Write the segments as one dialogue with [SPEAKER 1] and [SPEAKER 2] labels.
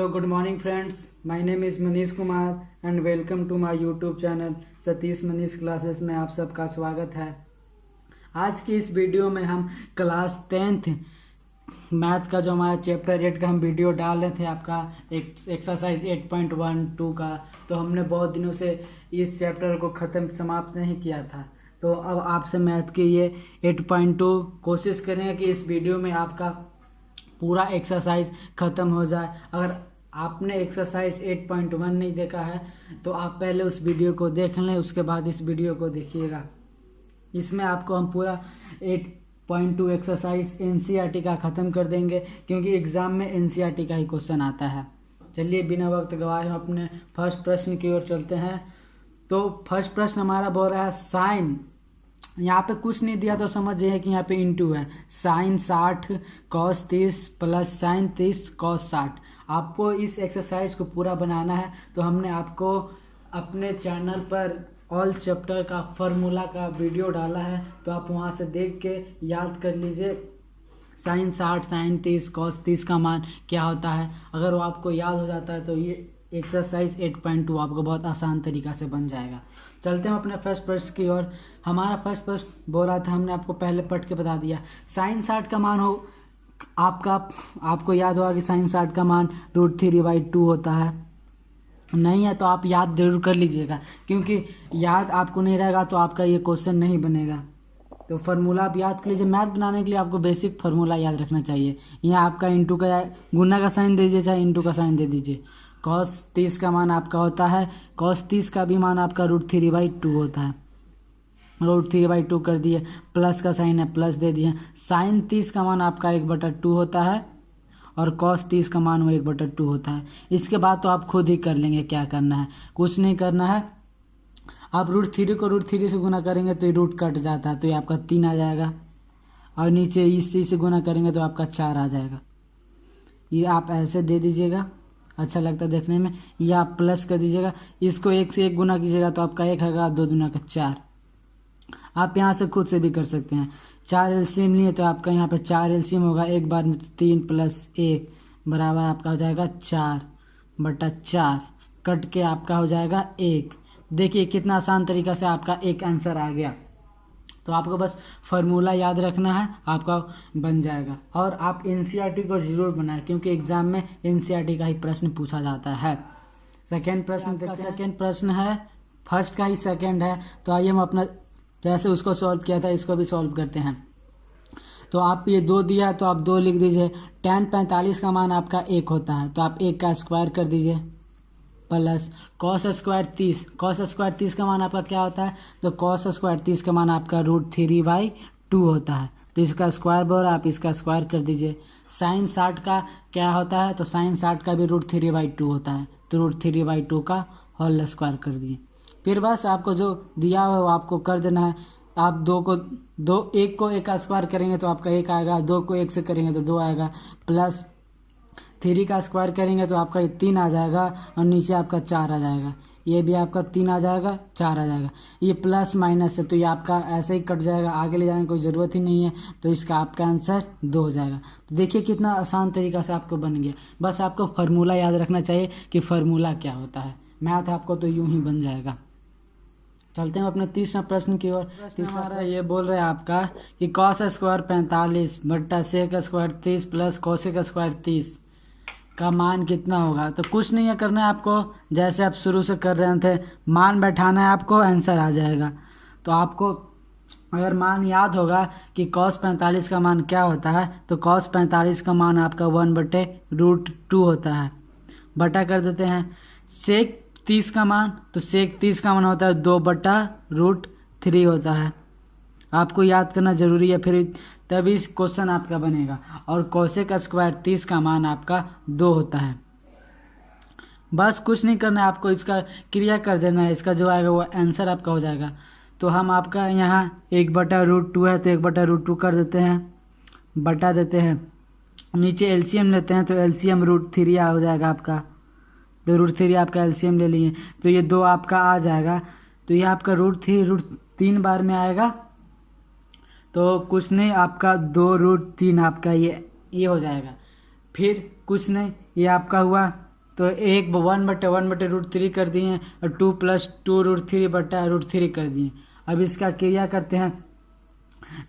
[SPEAKER 1] Hello, good morning friends. My name is Manish Kumar and welcome to my YouTube channel Satish Manish classes में आप सबका स्वागत है। आज की इस वीडियो में हम क्लास 10th मैथ का जो हमारा चैप्टर 8 का हम वीडियो डाल रहे थे आपका एक्सरसाइज 8.12 का। तो हमने बहुत दिनों से इस चैप्टर को समाप्त नहीं किया था, तो अब आपसे मैथ के ये 8.2 कोशिश करेंगे कि इस वीडियो में आपका पूरा एक्सरसाइज ख़त्म हो जाए। अगर आपने एक्सरसाइज 8.1 नहीं देखा है तो आप पहले उस वीडियो को देख लें, उसके बाद इस वीडियो को देखिएगा। इसमें आपको हम पूरा 8.2 एक्सरसाइज एनसीईआरटी का ख़त्म कर देंगे, क्योंकि एग्ज़ाम में एनसीईआरटी का ही क्वेश्चन आता है। चलिए बिना वक्त गवाए हम अपने फर्स्ट प्रश्न की ओर चलते हैं। तो फर्स्ट प्रश्न हमारा बोल रहा है साइन, यहाँ पे कुछ नहीं दिया तो समझिए कि यहाँ पे इंटू है। साइन 60 कॉस 30 प्लस साइन 30 कॉस 60। आपको इस एक्सरसाइज को पूरा बनाना है, तो हमने आपको अपने चैनल पर ऑल चैप्टर का फार्मूला का वीडियो डाला है, तो आप वहाँ से देख के याद कर लीजिए साइन 60 साइन 30 कॉस 30 का मान क्या होता है। अगर वो आपको याद हो जाता है तो ये एक्सरसाइज 8.2 आपको बहुत आसान तरीका से बन जाएगा। चलते हैं अपने फर्स्ट प्रश्न की ओर। हमारा फर्स्ट प्रश्न बोल रहा था, हमने आपको पहले पढ़ के बता दिया। साइन 60 का मान हो आपको याद होगा कि साइन 60 का मान √3/2 होता है। नहीं है तो आप याद जरूर कर लीजिएगा, क्योंकि याद आपको नहीं रहेगा तो आपका ये क्वेश्चन नहीं बनेगा। तो फार्मूला आप याद कर लीजिए। मैथ बनाने के लिए आपको बेसिक फार्मूला याद रखना चाहिए। यहाँ आपका इंटू का गुना का साइन दे दीजिए, चाहे इंटू का साइन दे दीजिए। कॉस 30 का मान आपका होता है, कॉस 30 का भी मान आपका √3/2 होता है। √3/2 कर दिए, प्लस का साइन है प्लस दे दिए। साइन 30 का मान आपका 1/2 होता है और कॉस 30 का मान वो 1/2 होता है। इसके बाद तो आप खुद ही कर लेंगे क्या करना है, कुछ नहीं करना है। आप √3 को √3 से गुना करेंगे तो ये रूट कट जाता है, तो ये आपका 3 आ जाएगा, और नीचे इसी से गुना करेंगे तो आपका 4 आ जाएगा। ये आप ऐसे दे दीजिएगा, अच्छा लगता है देखने में। या आप प्लस कर दीजिएगा, इसको 1 से 1 गुना कीजिएगा तो आपका 1 आएगा, 2 दूना का 4। आप यहाँ से खुद से भी कर सकते हैं। 4 एलसीएम लिए तो आपका यहाँ पे 4 एलसीएम होगा, एक बार में 3 + 1 बराबर आपका हो जाएगा 4/4। कट के आपका हो जाएगा 1। देखिए कितना आसान तरीका से आपका एक आंसर आ गया। तो आपको बस फार्मूला याद रखना है, आपका बन जाएगा। और आप एनसीईआरटी को जरूर बनाएं, क्योंकि एग्जाम में एनसीईआरटी का ही प्रश्न पूछा जाता है। सेकेंड प्रश्न देखते हैं। सेकेंड प्रश्न है, फर्स्ट का ही सेकेंड है, तो आइए हम अपना जैसे उसको सॉल्व किया था इसको भी सॉल्व करते हैं। तो आप ये 2 दिया तो आप 2 लिख दीजिए। tan 45 का मान आपका 1 होता है, तो आप 1 का स्क्वायर कर दीजिए, plus cos square 30। Cos square 30 का मान आपका क्या होता है, तो कॉस स्क्वायर 30 का मान आपका √3/2 होता है। तो इसका स्क्वायर बोल आप इसका स्क्वायर कर दीजिए। साइन 60 का क्या होता है, तो साइन 60 का भी √3/2 होता है, तो √3/2 का होल स्क्वायर कर दिए। फिर बस आपको जो दिया हुआ वो आपको कर देना है। आप 1 को 1 का स्क्वायर करेंगे तो आपका 1 आएगा, 2 को 1 से करेंगे तो 2 आएगा, प्लस 3 का स्क्वायर करेंगे तो आपका 3 आ जाएगा, और नीचे आपका 4 आ जाएगा। ये भी आपका 3 आ जाएगा, 4 आ जाएगा। ये प्लस माइनस है तो ये आपका ऐसे ही कट जाएगा, आगे ले जाने की कोई ज़रूरत ही नहीं है, तो इसका आपका आंसर 2 हो जाएगा। तो देखिए कितना आसान तरीका से आपको बन गया। बस आपको फार्मूला याद रखना चाहिए कि फार्मूला क्या होता है। मैथ आपको तो यूं ही बन जाएगा। चलते हैं अपने तीसरा प्रश्न की ओर। तीसरा ये बोल रहे हैं आपका कि कॉस स्क्वायर 45 बट्टा sec square 30 plus cosec square 30 का मान कितना होगा। तो कुछ नहीं है करना है आपको, जैसे आप शुरू से कर रहे थे, मान बैठाना है आपको, आंसर आ जाएगा। तो आपको अगर मान याद होगा कि cos 45 का मान क्या होता है, तो cos 45 का मान आपका 1/√2 होता है। बटा कर देते हैं। सेक 30 का मान, तो सेक 30 का मान होता है 2/√3 होता है। आपको याद करना जरूरी है, फिर तभी क्वेश्चन आपका बनेगा। और कोसेक स्क्वायर 30 का मान आपका 2 होता है। बस कुछ नहीं करना है आपको, इसका क्रिया कर देना है, इसका जो आएगा वो आंसर आपका हो जाएगा। तो हम आपका यहाँ 1/√2 है तो 1/√2 कर देते हैं, बटा देते हैं। नीचे एलसीएम लेते हैं तो एलसीएम √3 हो जाएगा आपका, तो √3 आपका एलसीएम ले लिए, तो ये 2 आपका आ जाएगा। तो ये आपका √3 बार में आएगा, तो कुछ नहीं आपका 2√3 आपका ये हो जाएगा। फिर कुछ नहीं, ये आपका हुआ तो एक 1/1/√3 कर दिए हैं और 2 + 2√3/√3 कर दिए। अब इसका क्रिया करते हैं।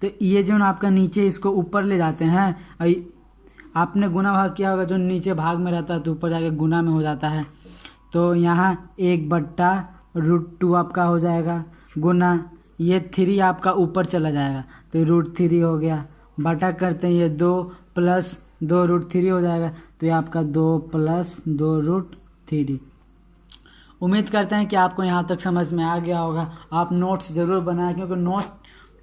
[SPEAKER 1] तो ये जो ना आपका नीचे इसको ऊपर ले जाते हैं, आपने गुना भाग किया होगा, जो नीचे भाग में रहता है तो ऊपर जाके गुना में हो जाता है। तो यहाँ 1/√2 आपका हो जाएगा, गुना ये 3 आपका ऊपर चला जाएगा तो √3 हो गया, बटा करते हैं ये 2 + 2√3 हो जाएगा, तो ये आपका 2 + 2√3। उम्मीद करते हैं कि आपको यहाँ तक समझ में आ गया होगा। आप नोट्स ज़रूर बनाएं, क्योंकि नोट्स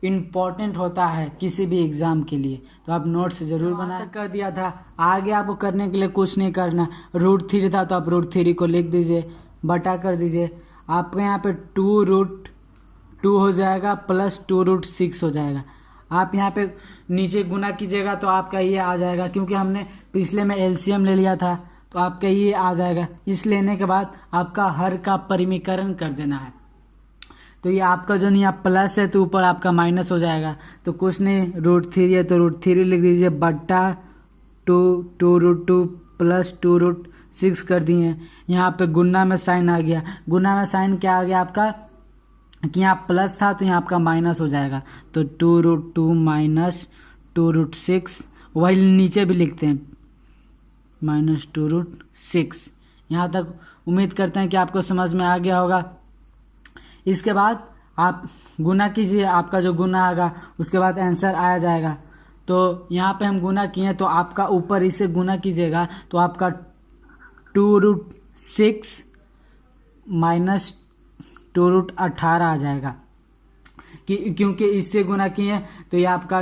[SPEAKER 1] इम्पॉर्टेंट होता है किसी भी एग्ज़ाम के लिए, तो आप नोट्स ज़रूर बनाएं। कर दिया था, आगे आपको करने के लिए कुछ नहीं करना। √3 था तो आप √3 को लिख दीजिए, बटा कर दीजिए। आपके यहाँ पे 2√2 हो जाएगा प्लस 2√6 हो जाएगा। आप यहाँ पे नीचे गुना कीजिएगा तो आपका ये आ जाएगा, क्योंकि हमने पिछले में एलसीएम ले लिया था तो आपका ये आ जाएगा। इस लेने के बाद आपका हर का परिमीकरण कर देना है। तो ये आपका जो नहीं, आप प्लस है तो ऊपर आपका माइनस हो जाएगा, तो कुछ नहीं, √3 है तो √3 लिख दीजिए, बट्टा 2√2 प्लस 2√6 कर दिए। यहाँ पे गुना में साइन आ गया। गुना में साइन क्या आ गया आपका कि यहाँ प्लस था तो यहाँ आपका माइनस हो जाएगा, तो 2√2 माइनस 2√6, वही नीचे भी लिखते हैं माइनस 2√6। यहाँ तक उम्मीद करते हैं कि आपको समझ में आ गया होगा। इसके बाद आप गुना कीजिए, आपका जो गुना आएगा उसके बाद आंसर आया जाएगा। तो यहाँ पे हम गुना किए तो आपका ऊपर इससे गुना कीजिएगा तो आपका 2√6 माइनस 2√18 आ जाएगा, क्योंकि इससे गुना किए तो ये आपका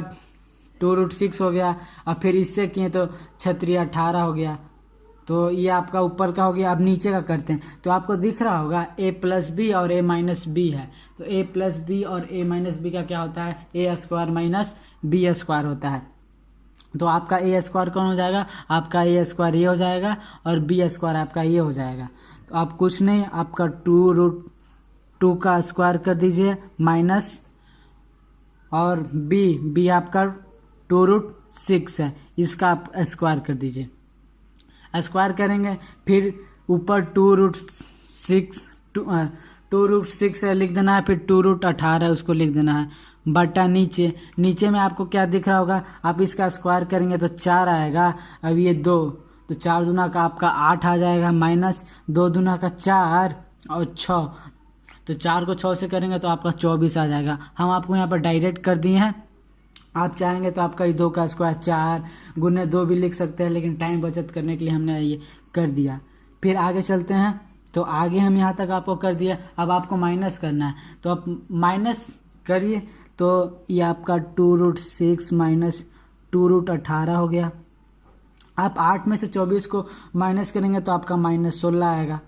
[SPEAKER 1] 2√6 हो गया, और फिर इससे किए तो 18 हो गया। तो ये आपका ऊपर का हो गया। अब नीचे का करते हैं, तो आपको दिख रहा होगा a + b और a-b है। तो a + b और a-b का क्या होता है, a² - b² होता है। तो आपका a² कौन हो जाएगा, आपका a² ये हो जाएगा और b² आपका ये हो जाएगा। तो आप कुछ नहीं, आपका 2√2 का स्क्वायर कर दीजिए माइनस, और b आपका 2√6 है, इसका आप स्क्वायर कर दीजिए। स्क्वायर करेंगे फिर ऊपर 2√6 है लिख देना है, फिर 2√18 है उसको लिख देना है, बटा नीचे में आपको क्या दिख रहा होगा, आप इसका स्क्वायर करेंगे तो 4 आएगा। अब ये 2, तो 4 दूना का आपका 8 आ जाएगा, माइनस 2 दूना का 4 और 6, तो 4 को 6 से करेंगे तो आपका 24 आ जाएगा। हम आपको यहाँ पर डायरेक्ट कर दिए हैं। आप चाहेंगे तो आपका ये 2 का स्क्वायर 4 गुने 2 भी लिख सकते हैं, लेकिन टाइम बचत करने के लिए हमने ये कर दिया। फिर आगे चलते हैं, तो आगे हम यहाँ तक आपको कर दिया। अब आपको माइनस करना है, तो आप माइनस करिए, तो ये आपका 2√6 माइनस 2√18 हो गया। आप 8 में से 24 को माइनस करेंगे तो आपका -16 आएगा।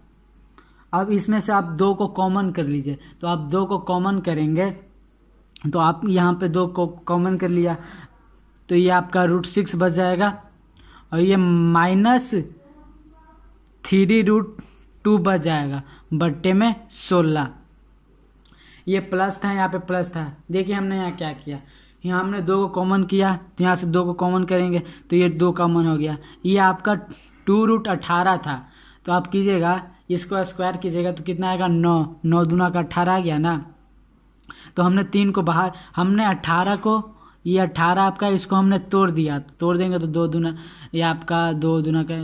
[SPEAKER 1] अब इसमें से आप 2 को कॉमन कर लीजिए, तो आप 2 को कॉमन करेंगे तो आप यहाँ पे 2 को कॉमन कर लिया तो ये आपका √6 बच जाएगा, और ये -3√2 बच जाएगा बट्टे में 16। ये प्लस था, यहाँ पे प्लस था। देखिए हमने यहाँ क्या किया, यहाँ हमने 2 को कॉमन किया तो यहाँ से 2 को कॉमन करेंगे तो ये 2 कॉमन हो गया। ये आपका 2√18 था, तो आप कीजिएगा इसको स्क्वायर कीजिएगा तो कितना आएगा, 9 दूना का 18 आ गया ना। तो हमने 3 को बाहर, हमने 18 को, ये 18 आपका, इसको हमने तोड़ दिया, तोड़ देंगे तो 2 दूना, ये आपका 2 दूना का,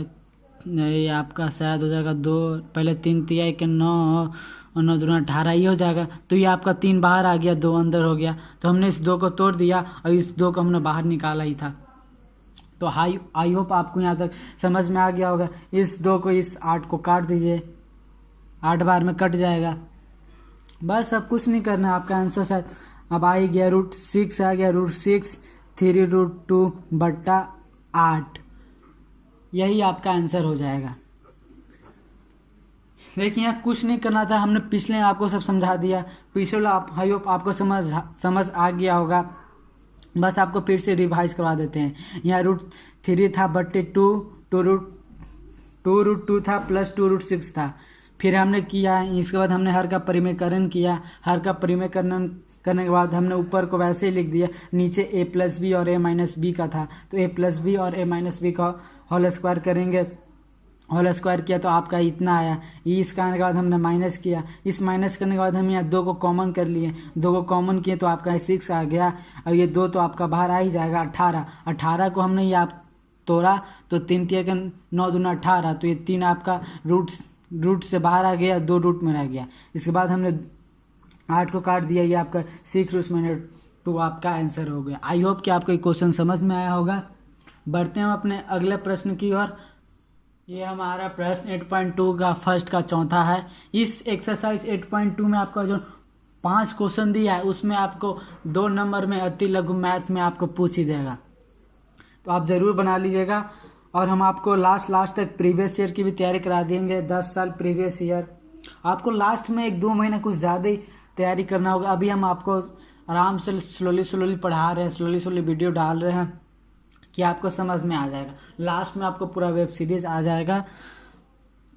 [SPEAKER 1] ये आपका शायद हो जाएगा 2, पहले 3 तिहाई के 9 और 9 दूना 18 ये हो जाएगा। तो ये आपका 3 बाहर आ गया, 2 अंदर हो गया, तो हमने इस 2 को तोड़ दिया और इस 2 को हमने बाहर निकाला ही था। तो आई होप आपको यहाँ तक समझ में आ गया होगा। इस 2 को इस 8 को काट दीजिए, 8 बार में कट जाएगा। बस अब कुछ नहीं करना, आपका आंसर शायद अब आ ही गया, √6 आ गया। √6 3√2 बट्टा 8, यही आपका आंसर हो जाएगा। देखिए यहाँ कुछ नहीं करना था, हमने पिछले आपको सब समझा दिया। पिछले आई होप आपको समझ आ गया होगा। बस आपको फिर से रिवाइज करवा देते हैं। यहाँ √3 था बट्टे 2√2 था प्लस 2√6 था। फिर हमने किया, इसके बाद हमने हर का परिमेयकरण किया। हर का परिमेयकरण करने के बाद हमने ऊपर को वैसे ही लिख दिया, नीचे a + b और a - b का था, तो a + b और a - b का होल स्क्वायर करेंगे होल स्क्वायर किया तो आपका इतना आया। इस करने के बाद हमने माइनस किया, इस माइनस करने के बाद हम यहाँ 2 को कॉमन कर लिए, 2 को कॉमन किए तो आपका 6 आ गया। अब ये 2 तो आपका बाहर आ ही जाएगा। 18 को हमने ये आप तोड़ा तो 3 3 के 9 दूना 18, तो ये 3 आपका रूट से बाहर आ गया, 2 रूट में रह गया। इसके बाद हमने 8 को काट दिया, ये आपका 6 रूट में 2 आपका आंसर हो गया। आई होप कि आपको ये क्वेश्चन समझ में आया होगा। बढ़ते हैं अपने अगले प्रश्न की ओर। ये हमारा प्रश्न 8.2 का फर्स्ट का चौथा है। इस एक्सरसाइज 8.2 में आपका जो 5 क्वेश्चन दिया है उसमें आपको 2 नंबर में अति लघु मैथ में आपको पूछ ही देगा, तो आप ज़रूर बना लीजिएगा। और हम आपको लास्ट तक प्रीवियस ईयर की भी तैयारी करा देंगे, 10 साल प्रीवियस ईयर। आपको लास्ट में 1-2 महीने कुछ ज़्यादा ही तैयारी करना होगा। अभी हम आपको आराम से स्लोली पढ़ा रहे हैं, स्लोली वीडियो डाल रहे हैं कि आपको समझ में आ जाएगा। लास्ट में आपको पूरा वेब सीरीज आ जाएगा,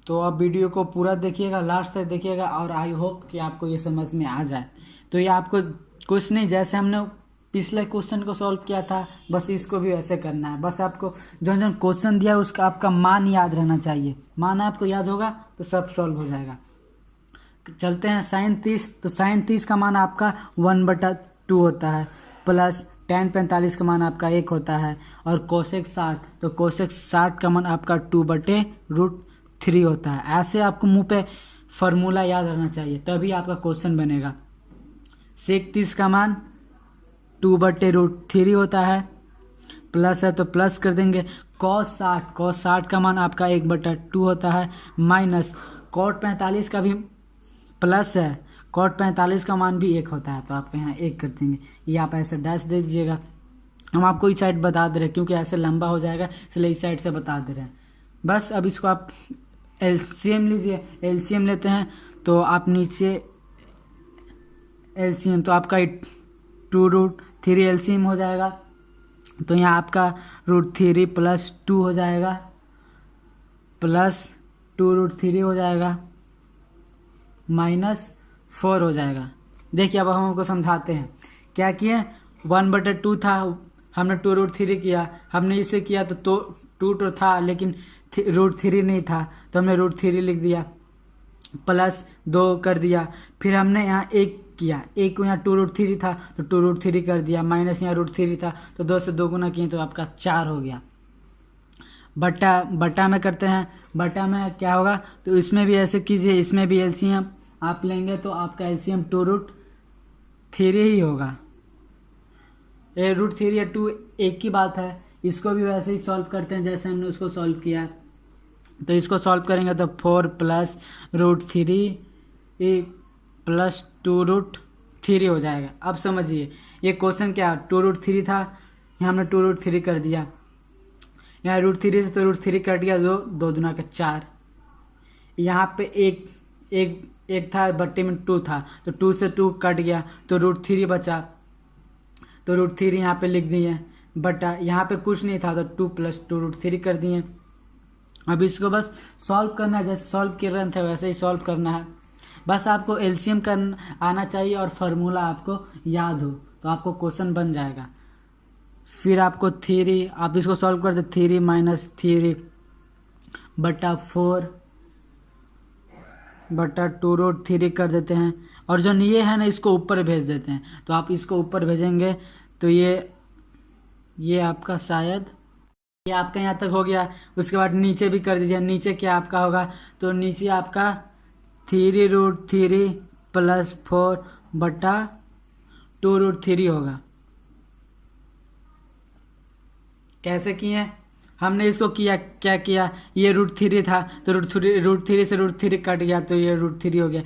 [SPEAKER 1] तो आप वीडियो को पूरा देखिएगा, लास्ट तक देखिएगा और आई होप कि आपको ये समझ में आ जाए। तो ये आपको कुछ नहीं, जैसे हमने पिछले क्वेश्चन को सॉल्व किया था बस इसको भी वैसे करना है। बस आपको जो जो क्वेश्चन दिया है उसका आपका मान याद रहना चाहिए। मान आपको याद होगा तो सब सॉल्व हो जाएगा। चलते हैं sin 30। तो sin 30 का मान आपका 1/2 होता है, प्लस tan 45 का मान आपका 1 होता है, और कोसेक 60 तो कोसेक 60 का मान आपका 2/√3 होता है। ऐसे आपको मुंह पे फॉर्मूला याद रहना चाहिए, तभी आपका क्वेश्चन बनेगा। sec 30 का मान 2/√3 होता है, प्लस है तो प्लस कर देंगे। cos 60 का मान आपका 1/2 होता है, माइनस cot 45 का भी प्लस है, cot 45 का मान भी 1 होता है, तो आपको यहाँ 1 कर देंगे। ये आप ऐसे डैश दे दीजिएगा। हम आपको इस साइड बता दे रहे हैं क्योंकि ऐसे लंबा हो जाएगा, इसलिए इस साइड से बता दे रहे हैं। बस अब इसको आप एलसीएम लीजिए। एलसीएम लेते हैं तो आप नीचे एलसीएम तो आपका 2√3 एलसीएम हो जाएगा, तो यहाँ आपका √3 + 2 हो जाएगा, प्लस 2√3 हो जाएगा, -4 हो जाएगा। देखिए अब हम आपको समझाते हैं। क्या किए, 1/2 था, हमने 2√3 किया, हमने इसे किया तो 2 तो था लेकिन √3 नहीं था, तो हमने √3 लिख दिया, प्लस 2 कर दिया। फिर हमने यहाँ 1 किया, 1 को यहाँ 2√3 था तो 2√3 कर दिया, माइनस यहाँ √3 था तो 2 से 2 गुना किए तो आपका 4 हो गया। बटा में करते हैं। बटा में क्या होगा, तो इसमें भी ऐसे कीजिए, इसमें भी एलसीएम आप लेंगे तो आपका एलसीएम 2√3 ही होगा। √3 या 2 एक ही बात है। इसको भी वैसे ही सॉल्व करते हैं जैसे हमने उसको सॉल्व किया। तो इसको सॉल्व करेंगे तो 4 + √3 + 2√3 हो जाएगा। अब समझिए ये क्वेश्चन क्या, 2√3 था, यहाँ हमने 2√3 कर दिया, यहाँ √3 से तो √3 कट गया, 2 दूना का 4। यहाँ पे एक था, बट्टे में 2 था तो 2 से 2 कट गया तो √3 बचा, तो √3 यहाँ पे लिख दिए। बटा यहाँ पे कुछ नहीं था तो 2 + 2√3 कर दिए। अब इसको बस सॉल्व करना है, जैसे सॉल्व कर रहे थे वैसे ही सॉल्व करना है। बस आपको एलसीएम करना आना चाहिए और फार्मूला आपको याद हो तो आपको क्वेश्चन बन जाएगा। फिर आपको 3, आप इसको सॉल्व कर दे, 3 - 3 बटा 4 बटा 2√3 कर देते हैं, और जो ये है ना इसको ऊपर भेज देते हैं। तो आप इसको ऊपर भेजेंगे तो ये आपका शायद ये आपका यहाँ तक हो गया। उसके बाद नीचे भी कर दीजिए। नीचे क्या आपका होगा, तो नीचे आपका 3√3 + 4 बटा 2√3 होगा। कैसे किए, हमने इसको किया, क्या किया, ये √3 था तो √3 से √3 कट गया तो ये √3 हो गया,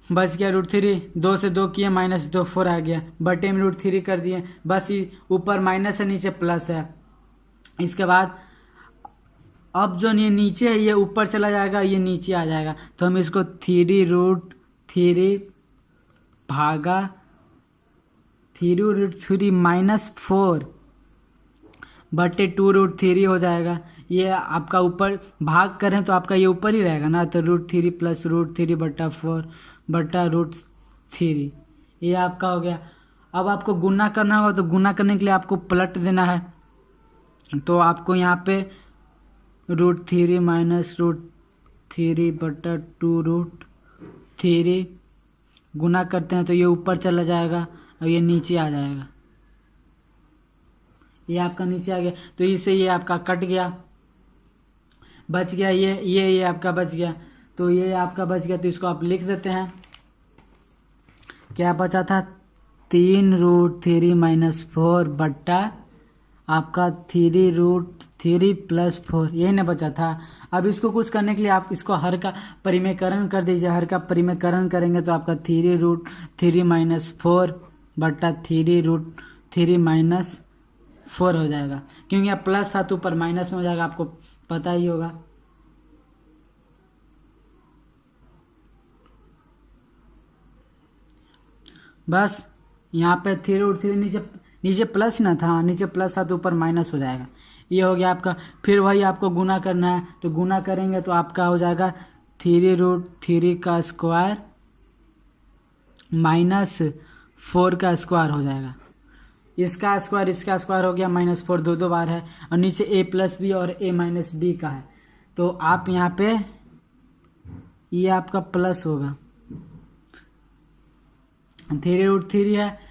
[SPEAKER 1] बच गया √3, 2 से 2 किए, -2 4 आ गया, बटे में √3 कर दिए। बस ऊपर माइनस है, नीचे प्लस है। इसके बाद अब जो ये नीचे है ये ऊपर चला जाएगा, ये नीचे आ जाएगा, तो हम इसको 3√3 भागा 3√3 - 4 बटे 2√3 हो जाएगा। ये आपका ऊपर भाग करें तो आपका ये ऊपर ही रहेगा ना, तो √3 + √3 बटा 4 बटा √3 ये आपका हो गया। अब आपको गुना करना होगा, तो गुना करने के लिए आपको पलट देना है। तो आपको यहाँ पे √3 माइनस √3 बटा 2√3 गुना करते हैं तो ये ऊपर चला जाएगा और ये नीचे आ जाएगा। ये आपका नीचे आ गया तो इससे ये आपका कट गया, बच गया ये आपका बच गया। तो ये आपका बच गया तो इसको आप लिख देते हैं। क्या बचा था? 3√3 माइनस 4 बट्टा आपका 3√3 प्लस 4, यही ना बचा था। अब इसको कुछ करने के लिए आप इसको हर का परिमेयकरण कर दीजिए। हर का परिमेयकरण करेंगे तो आपका 3√3 माइनस 4 बट्टा 3√3 माइनस 4 हो जाएगा। क्योंकि यहाँ प्लस था तो ऊपर माइनस में हो जाएगा, आपको पता ही होगा। बस यहाँ पे 3√3 नीचे प्लस ना था, नीचे प्लस था तो ऊपर माइनस हो जाएगा। ये हो गया आपका। फिर वही आपको गुना करना है तो गुना करेंगे तो आपका हो जाएगा 3√3 का स्क्वायर माइनस 4 का स्क्वायर हो जाएगा। इसका स्क्वायर हो गया -4, दो बार है और नीचे a+b और a-b का है तो आप यहाँ पे ये आपका प्लस होगा। 3√3 है,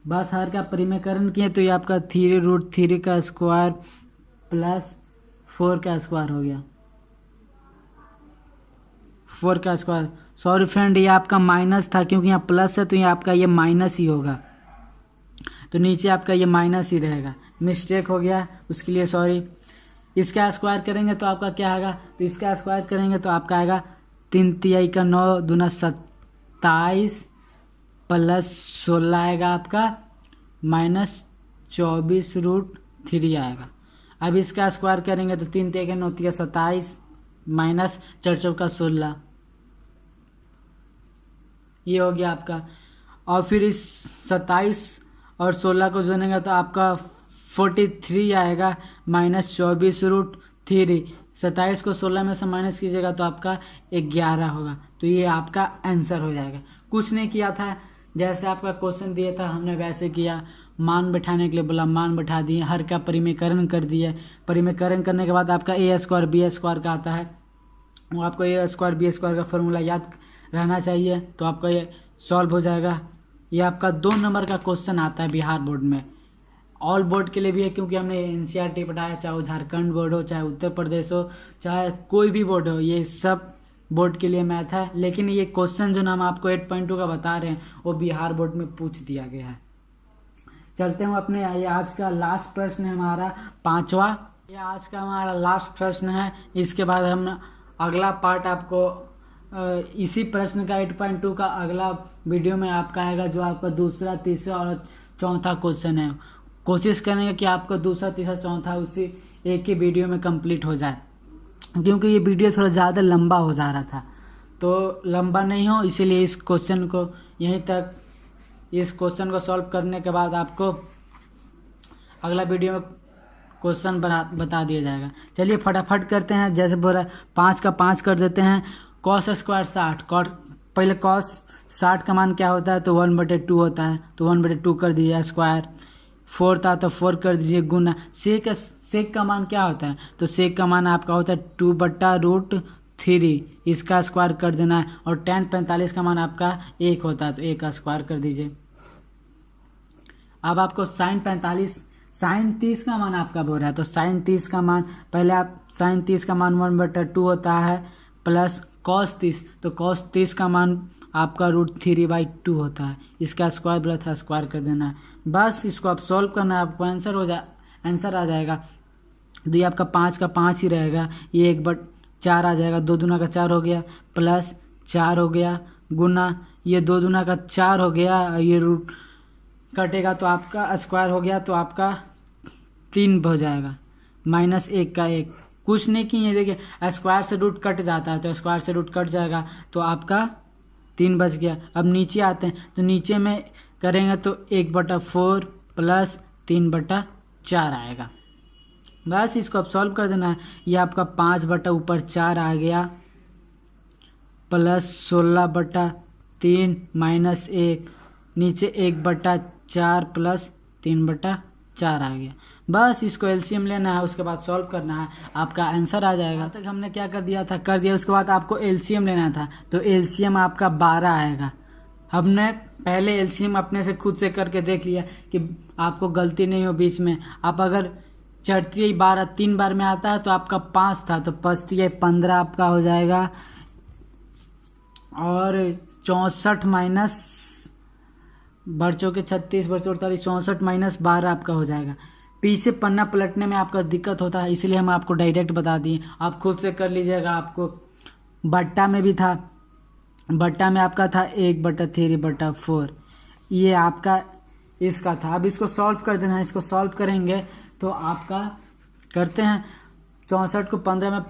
[SPEAKER 1] बस हर का परिमेयकरण किए तो ये आपका 3√3 का स्क्वायर प्लस 4 का स्क्वायर हो गया। 4 का स्क्वायर, सॉरी फ्रेंड ये आपका माइनस था क्योंकि यहाँ प्लस है तो ये आपका ये माइनस ही होगा, तो नीचे आपका ये माइनस ही रहेगा। मिस्टेक हो गया उसके लिए सॉरी। इसका स्क्वायर करेंगे तो आपका क्या आएगा? तो इसका स्क्वायर करेंगे तो आपका आएगा 3 तिहाई का 9 दूना 27 प्लस 16 आएगा आपका -24√3 आएगा। अब इसका स्क्वायर करेंगे तो 3 तिहाई का 9 तिहाई 27 माइनस 4 का 16, ये हो गया आपका। और फिर इस 27 और 16 को जोड़ेंगे तो आपका 43 आएगा -24√3। 27 को 16 में से माइनस कीजिएगा तो आपका 11 होगा। तो ये आपका आंसर हो जाएगा। कुछ नहीं किया था, जैसे आपका क्वेश्चन दिया था हमने वैसे किया। मान बैठाने के लिए बोला, मान बैठा दिए, हर का परिमेयकरण कर दिए। परिमेयकरण करने के बाद आपका a² b² का आता है, वो आपको a² b² का फॉर्मूला याद रहना चाहिए तो आपका ये सॉल्व हो जाएगा। ये आपका 2 नंबर का क्वेश्चन आता है बिहार बोर्ड में। ऑल बोर्ड के लिए भी है क्योंकि हमने NCERT पढ़ाया, चाहे वो झारखंड बोर्ड हो, चाहे उत्तर प्रदेश हो, चाहे कोई भी बोर्ड हो, ये सब बोर्ड के लिए मैथ है। लेकिन ये क्वेश्चन जो हम आपको 8.2 का बता रहे हैं वो बिहार बोर्ड में पूछ दिया गया है। चलते हैं अपने, ये आज का लास्ट प्रश्न है हमारा 5वां। ये आज का हमारा लास्ट प्रश्न है। इसके बाद हम अगला पार्ट आपको इसी प्रश्न का 8.2 का अगला वीडियो में आपका आएगा, जो आपका दूसरा, तीसरा और चौथा क्वेश्चन है। कोशिश करेंगे कि आपको दूसरा, तीसरा, चौथा उसी एक ही वीडियो में कंप्लीट हो जाए, क्योंकि ये वीडियो थोड़ा ज़्यादा लंबा हो जा रहा था। तो लंबा नहीं हो इसीलिए इस क्वेश्चन को यहीं तक, इस क्वेश्चन को सॉल्व करने के बाद आपको अगला वीडियो में क्वेश्चन बता दिया जाएगा। चलिए फटाफट करते हैं। जैसे बोला 5 का 5 कर देते हैं। cos स्क्वायर 60, पहले cos 60 का मान क्या होता है? तो 1/2 होता है, तो 1/2 कर दीजिए स्क्वायर। 4 था तो 4 कर दीजिए गुना। सेक का मान क्या होता है? तो सेक का मान आपका होता है 2/√3, इसका स्क्वायर कर देना है। और tan 45 का मान आपका 1 होता है तो 1 का स्क्वायर कर दीजिए। अब आपको sin 30 का मान आपका बोल रहा है, तो sin 30 का मान, पहले आप sin 30 का मान 1/2 होता है प्लस cos 30, तो cos 30 का मान आपका √3/2 होता है। इसका स्क्वायर बोला था, स्क्वायर कर देना है। बस इसको आप सॉल्व करना है, आपको आंसर आ जाएगा। तो ये आपका 5 का 5 ही रहेगा, ये 1/4 आ जाएगा, 2 दूना का 4 हो गया, प्लस 4 हो गया, गुना ये 2 दूना का 4 हो गया, ये रूट कटेगा तो आपका स्क्वायर हो गया, तो आपका 3 हो जाएगा, -1 का 1। कुछ नहीं किए, देखिए स्क्वायर से रूट कट जाता है तो स्क्वायर से रूट कट जाएगा तो आपका 3 बच गया। अब नीचे आते हैं तो नीचे में करेंगे तो 1/4 प्लस 3/4 आएगा। बस इसको अब सॉल्व कर देना है। ये आपका 5/4 आ गया प्लस 16/3 -1, नीचे 1/4 प्लस 3/4 आ गया। बस इसको एलसीएम लेना है, उसके बाद सॉल्व करना है, आपका आंसर आ जाएगा। तक हमने क्या कर दिया, उसके बाद आपको एलसीएम लेना था, तो एलसीएम आपका 12 आएगा। हमने पहले एलसीएम अपने से खुद से करके देख लिया कि आपको गलती नहीं हो बीच में। आप अगर चढ़ती 12 3 बार में आता है तो आपका 5 था, तो 5 15 आपका हो जाएगा, और 64 माइनस बच्चों के 36 बच्चों 48 64 माइनस 12 आपका हो जाएगा। पीछे पन्ना पलटने में आपका दिक्कत होता है, इसलिए हम आपको डायरेक्ट बता दिए, आप खुद से कर लीजिएगा। आपको बट्टा में भी था, बट्टा में आपका था 1/3/4, ये आपका इसका था। अब इसको सॉल्व कर देना है, इसको सॉल्व करेंगे तो आपका करते हैं 64 को 15 में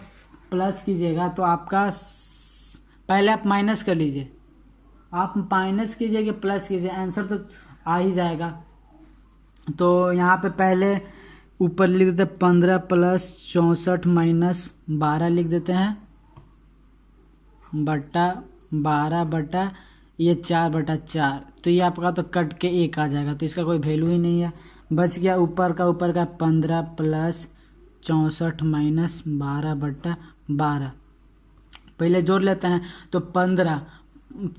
[SPEAKER 1] प्लस कीजिएगा तो आपका पहले आप माइनस कर लीजिए, आप माइनस कीजिए कि प्लस कीजिए, आंसर तो आ ही जाएगा। तो यहाँ पे पहले ऊपर लिख देते 15 प्लस 64 माइनस 12 लिख देते हैं, बट्टा 12 बटा ये 4/4, तो ये आपका तो कट के 1 आ जाएगा, तो इसका कोई वैल्यू ही नहीं है। बच गया ऊपर का 15 प्लस 64 माइनस 12/12। पहले जोड़ लेते हैं, तो 15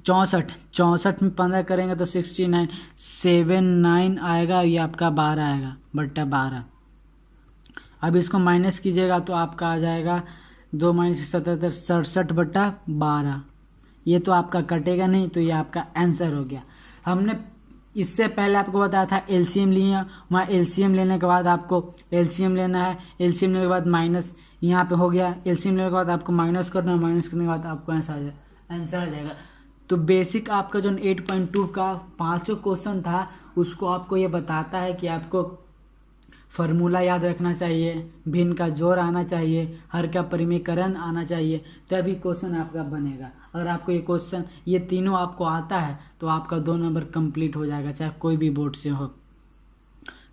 [SPEAKER 1] 64 में 15 करेंगे तो 69 79 आएगा, ये आपका 12 आएगा बट्टा 12। अब इसको माइनस कीजिएगा तो आपका आ जाएगा 2 माइनस 77 67/12। ये तो आपका कटेगा नहीं, तो ये आपका आंसर हो गया। हमने इससे पहले आपको बताया था एलसीएम लिया, वहाँ एलसीएम लेने के बाद आपको एलसीएम लेना है, एलसीएम लेने के बाद माइनस यहाँ पे हो गया, एलसीएम लेने के बाद आपको माइनस करना है, माइनस करने के बाद आपको आंसर आ जाएगा। तो बेसिक आपका जो 8.2 का 5 क्वेश्चन था, उसको आपको ये बताता है कि आपको फार्मूला याद रखना चाहिए, भिन्न का जोड़ आना चाहिए, हर का परिमीकरण आना चाहिए, तभी क्वेश्चन आपका बनेगा। अगर आपको ये क्वेश्चन ये तीनों आपको आता है तो आपका 2 नंबर कंप्लीट हो जाएगा, चाहे कोई भी बोर्ड से हो।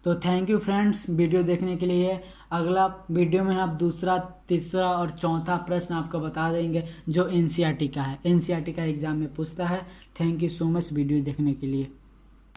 [SPEAKER 1] तो थैंक यू फ्रेंड्स वीडियो देखने के लिए। अगला वीडियो में आप दूसरा, तीसरा और चौथा प्रश्न आपको बता देंगे जो एनसीईआरटी का है, एनसीईआरटी का एग्जाम में पूछता है। Thank you so much video देखने के लिए।